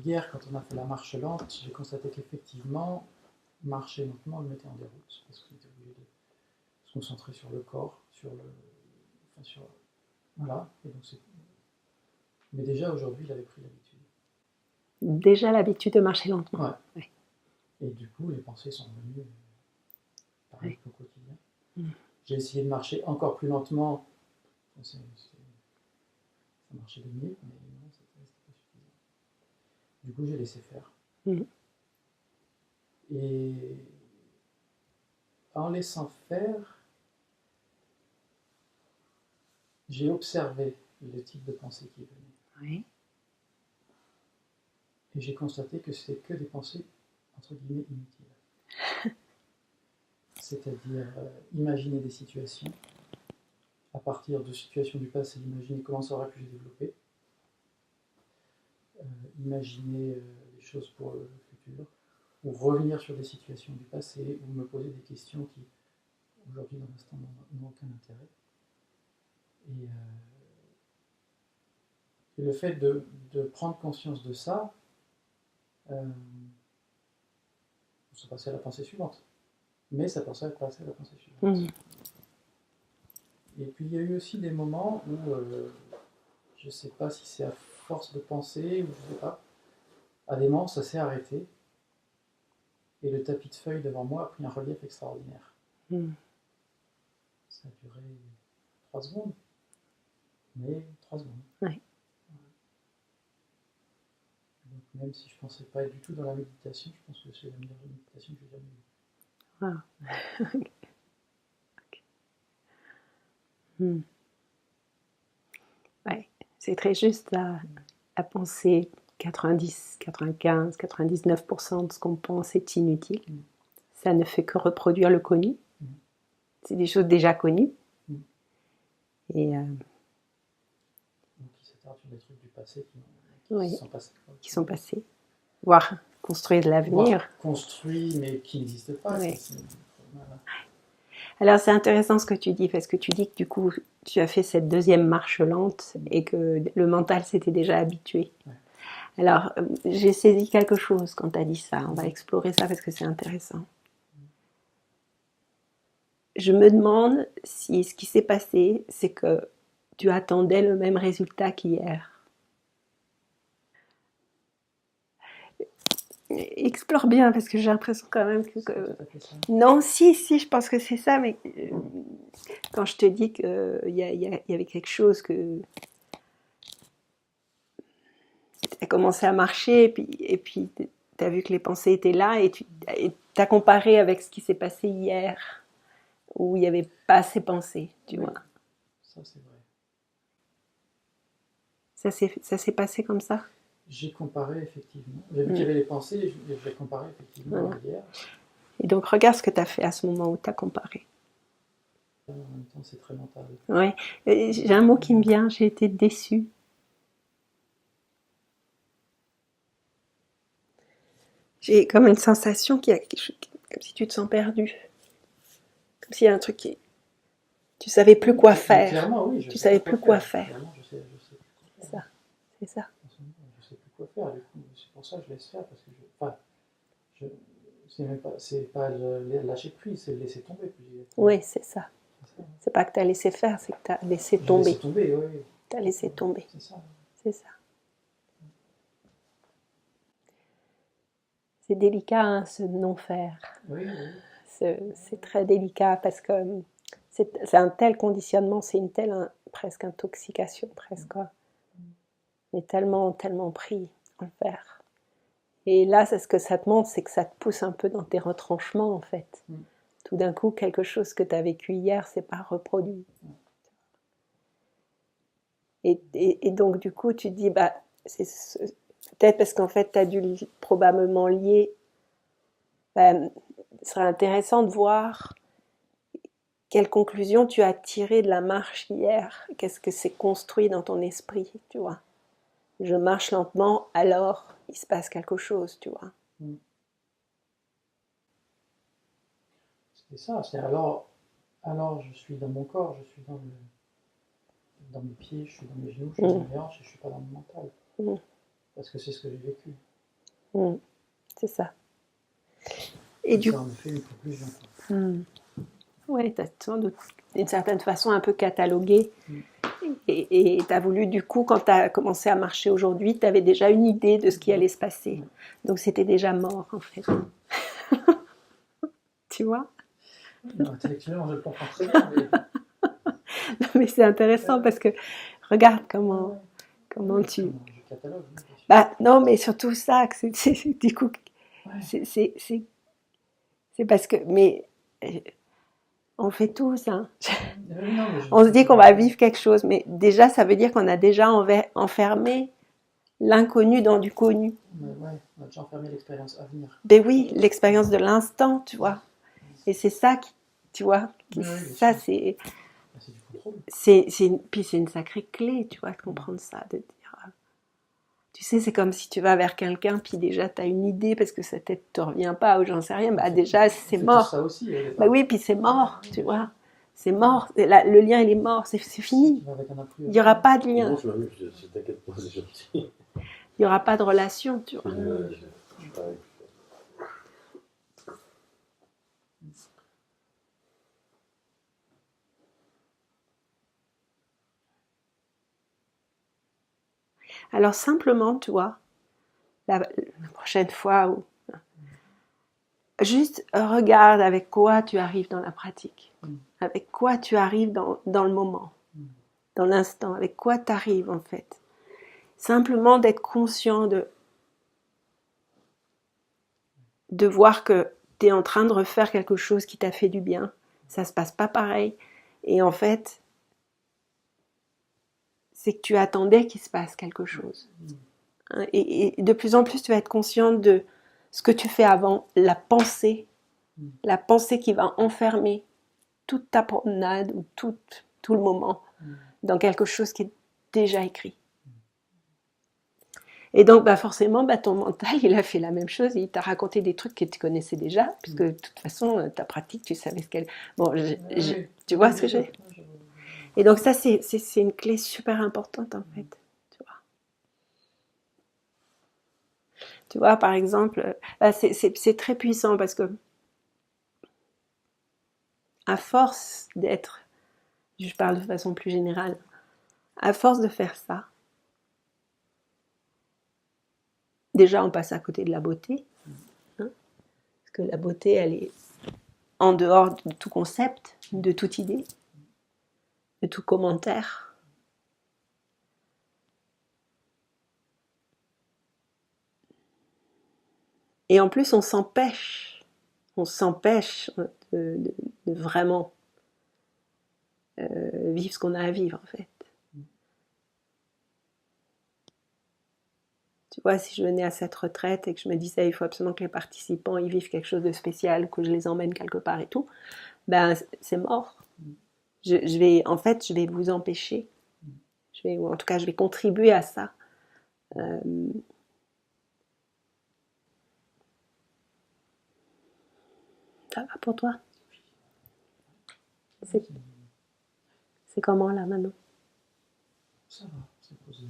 hier, quand on a fait la marche lente, j'ai constaté qu'effectivement, marcher lentement le mettait en déroute, parce qu'on était obligé de se concentrer sur le corps, voilà. Et donc mais déjà aujourd'hui, il avait pris l'habitude. Déjà l'habitude de marcher lentement. Ouais. Ouais. Et du coup, les pensées sont venues pareil au quotidien. J'ai essayé de marcher encore plus lentement. Ça marchait de mieux, mais non, c'était pas suffisant. Du coup, j'ai laissé faire. Et en laissant faire, j'ai observé le type de pensée qui venait. Oui. Et j'ai constaté que c'était que des pensées, entre guillemets, inutiles. C'est-à-dire imaginer des situations, à partir de situations du passé, imaginer comment ça aurait pu se développer, imaginer des choses pour le futur, ou revenir sur des situations du passé, ou me poser des questions qui, aujourd'hui, dans l'instant, n'ont aucun intérêt. Et le fait de prendre conscience de ça, on se passait à la pensée suivante. Mais ça passait à la pensée suivante. Et puis il y a eu aussi des moments où, je ne sais pas si c'est à force de penser, ou je ne sais pas, à des moments ça s'est arrêté, et le tapis de feuilles devant moi a pris un relief extraordinaire. Ça a duré 3 secondes, mais 3 secondes. Oui. Donc même si je ne pensais pas être du tout dans la méditation, je pense que c'est la meilleure méditation que j'ai jamais eue. Ah. Ouais, c'est très juste à penser 90, 95, 99% de ce qu'on pense est inutile. Ça ne fait que reproduire le connu. C'est des choses déjà connues. Et donc qui s'attardent sur des trucs du passé qui sont passés. Qui sont passés. Voire construire de l'avenir. Construit, mais qui n'existe pas. Oui. Voilà. Alors c'est intéressant ce que tu dis, parce que tu dis que du coup tu as fait cette deuxième marche lente et que le mental s'était déjà habitué. Ouais. Alors j'ai saisi quelque chose quand tu as dit ça, on va explorer ça parce que c'est intéressant. Je me demande si ce qui s'est passé, c'est que tu attendais le même résultat qu'hier. Explore bien, parce que j'ai l'impression quand même que... Non, si, je pense que c'est ça, mais quand je te dis qu'il y avait quelque chose que... Tu as commencé à marcher, et puis tu as vu que les pensées étaient là, et tu as comparé avec ce qui s'est passé hier, où il n'y avait pas ces pensées, tu vois. Ça, c'est vrai. Ça s'est passé comme ça? J'ai comparé, effectivement. J'ai vu qu'il y avait les pensées, et j'ai comparé, effectivement, hier. Et donc, regarde ce que tu as fait à ce moment où tu as comparé. En même temps, c'est très mental. Ouais. J'ai un mot qui me vient, j'ai été déçue. J'ai comme une sensation qu'il y a quelque chose, comme si tu te sens perdu. Comme s'il y a un truc qui... Tu savais plus quoi faire. Clairement, oui. Tu savais plus quoi faire. Clairement, je sais plus quoi faire. C'est ça. Je sais plus quoi faire. Du coup, c'est pour ça que je laisse faire, parce que c'est pas lâcher prise, c'est laisser tomber. Oui, c'est ça. C'est pas que tu as laissé faire, c'est que tu as laissé tomber. Laissé tomber, oui. Tu as laissé tomber. C'est ça. C'est ça. C'est délicat, hein, ce non-faire. Oui. C'est très délicat parce que c'est un tel conditionnement, c'est une telle presque intoxication, presque. On est tellement pris en faire. Et là, ce que ça te montre, c'est que ça te pousse un peu dans tes retranchements, en fait. Tout d'un coup, quelque chose que tu as vécu hier, c'est pas reproduit. Et donc, du coup, tu te dis, bah, c'est peut-être parce qu'en fait, tu as dû probablement lier. Ce serait intéressant de voir quelle conclusion tu as tirée de la marche hier. Qu'est-ce que c'est construit dans ton esprit, tu vois. Je marche lentement, alors il se passe quelque chose, tu vois. C'est ça, c'est alors je suis dans mon corps, je suis dans mes pieds, je suis dans mes genoux, je suis dans mes hanches, et je suis pas dans mon mental. parce que c'est ce que j'ai vécu. C'est ça. Et du ça, en effet, une conclusion. Oui, tu as sans doute d'une certaine façon un peu catalogué. Et tu as voulu, du coup, quand tu as commencé à marcher aujourd'hui, tu avais déjà une idée de ce qui allait se passer. Donc c'était déjà mort, en fait. Tu vois? Non, intellectuellement, je le comprends très bien. Mais... mais c'est intéressant parce que regarde comment tu... Je catalogue, oui, bien sûr. Bah, non, mais surtout ça, que du coup, c'est parce que... Mais on fait tout ça. On se dit qu'on va vivre quelque chose, mais déjà, ça veut dire qu'on a déjà enfermé l'inconnu dans du connu. Ouais, on a déjà enfermé l'expérience à venir. Ben oui, l'expérience de l'instant, tu vois. Et c'est ça qui, tu vois, ça c'est... C'est du contrôle. Puis c'est une sacrée clé, tu vois, de comprendre ça, de dire... Tu sais, c'est comme si tu vas vers quelqu'un, puis déjà tu as une idée parce que sa tête te revient pas, ou j'en sais rien, bah déjà c'est mort. Ça aussi, bah oui, puis c'est mort, tu vois. C'est mort, le lien il est mort, c'est fini. Il n'y aura pas de lien. Il n'y aura pas de relation, tu vois. Alors simplement, tu vois, la prochaine fois, juste regarde avec quoi tu arrives dans la pratique, avec quoi tu arrives dans le moment, dans l'instant, avec quoi tu arrives en fait. Simplement d'être conscient de voir que tu es en train de refaire quelque chose qui t'a fait du bien, ça se passe pas pareil, et en fait, c'est que tu attendais qu'il se passe quelque chose. Et de plus en plus, tu vas être conscient de ce que tu fais avant, la pensée qui va enfermer toute ta promenade ou tout le moment dans quelque chose qui est déjà écrit. Et donc, forcément, ton mental, il a fait la même chose. Il t'a raconté des trucs que tu connaissais déjà, puisque de toute façon, ta pratique, tu savais ce qu'elle... Bon, tu vois ce que j'ai? Et donc ça, c'est une clé super importante, en fait. Tu vois, par exemple, c'est très puissant parce que à force d'être, je parle de façon plus générale, à force de faire ça, déjà on passe à côté de la beauté, parce que la beauté, elle est en dehors de tout concept, de toute idée, de tout commentaire. Et en plus, on s'empêche de vraiment vivre ce qu'on a à vivre, en fait. Tu vois, si je venais à cette retraite et que je me disais il faut absolument que les participants y vivent quelque chose de spécial, que je les emmène quelque part et tout, c'est mort. Je vais vous empêcher. Ou en tout cas, je vais contribuer à ça. Ça va pour toi? C'est comment là maintenant? Ça va, c'est posé.